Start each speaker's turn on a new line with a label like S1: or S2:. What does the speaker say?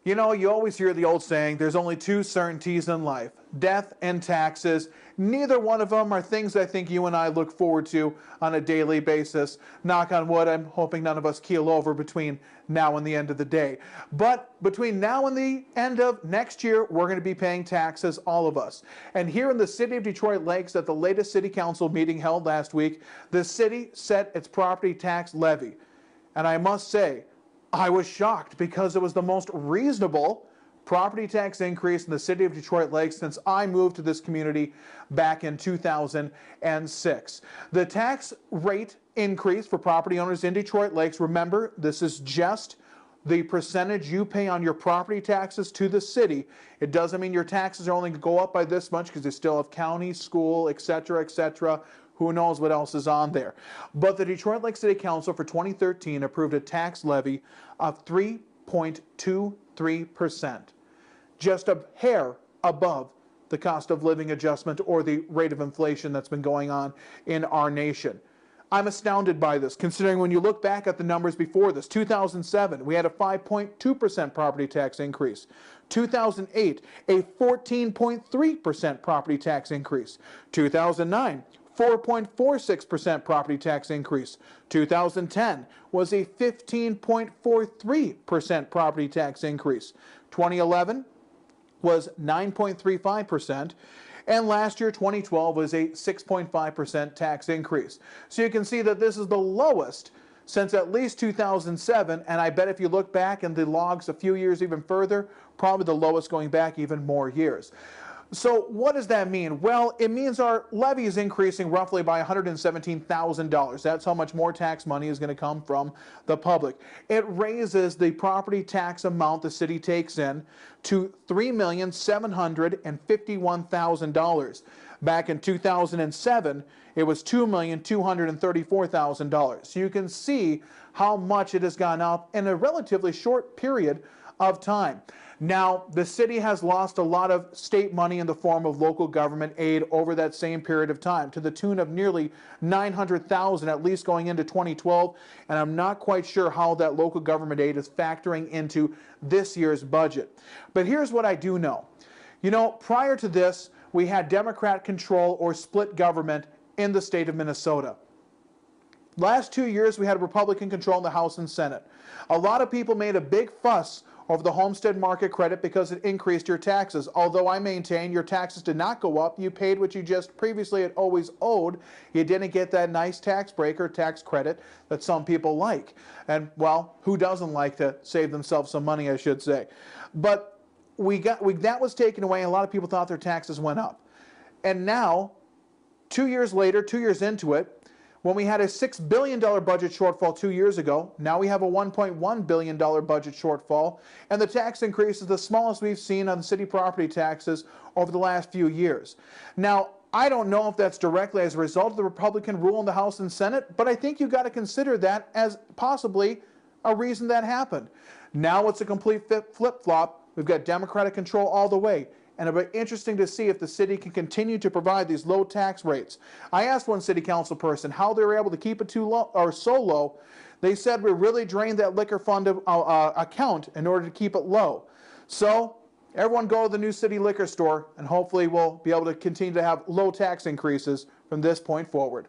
S1: You know, you always hear the old saying, there's only two certainties in life, death and taxes. Neither one of them are things I think you and I look forward to on a daily basis. Knock on wood, I'm hoping none of us keel over between now and the end of the day. But between now and the end of next year, we're going to be paying taxes, all of us. And here in the city of Detroit Lakes, at the latest city council meeting held last week, the city set its property tax levy. And I must say, I was shocked because it was the most reasonable property tax increase in the city of Detroit Lakes since I moved to this community back in 2006. The tax rate increase for property owners in Detroit Lakes, remember, this is just the percentage you pay on your property taxes to the city. It doesn't mean your taxes are only going to go up by this much because they still have county, school, etc., etc. Who knows what else is on there. But the Detroit Lake City Council for 2013 approved a tax levy of 3.23%, just a hair above the cost of living adjustment or the rate of inflation that's been going on in our nation. I'm astounded by this, considering when you look back at the numbers before this, 2007, we had a 5.2% property tax increase. 2008, a 14.3% property tax increase. 2009, 4.46% property tax increase. 2010 was a 15.43% property tax increase. 2011 was 9.35%. And last year, 2012, was a 6.5% tax increase. So you can see that this is the lowest since at least 2007, and I bet if you look back in the logs a few years even further, probably the lowest going back even more years. So what does that mean? Well, it means our levy is increasing roughly by $117,000. That's how much more tax money is going to come from the public. It raises the property tax amount the city takes in to $3,751,000. Back in 2007, it was $2,234,000. So you can see how much it has gone up in a relatively short period of time. Now, the city has lost a lot of state money in the form of local government aid over that same period of time, to the tune of nearly $900,000, at least going into 2012, and I'm not quite sure how that local government aid is factoring into this year's budget. But here's what I do know. You know, prior to this, we had Democrat control or split government in the state of Minnesota. Last 2 years, we had Republican control in the House and Senate. A lot of people made a big fuss over the homestead market credit because it increased your taxes. Although I maintain your taxes did not go up, you paid what you just previously had always owed. You didn't get that nice tax break or tax credit that some people like. And, well, who doesn't like to save themselves some money, I should say. But that was taken away, and a lot of people thought their taxes went up. And now, 2 years later, 2 years into it, when we had a $6 billion budget shortfall 2 years ago, now we have a $1.1 billion budget shortfall, and the tax increase is the smallest we've seen on city property taxes over the last few years. Now, I don't know if that's directly as a result of the Republican rule in the House and Senate, but I think you've got to consider that as possibly a reason that happened. Now it's a complete flip-flop. We've got Democratic control all the way. And it'll be interesting to see if the city can continue to provide these low tax rates. I asked one city council person how they were able to keep it too low or so low. They said we really drained that liquor fund account in order to keep it low. So everyone go to the new city liquor store, and hopefully we'll be able to continue to have low tax increases from this point forward.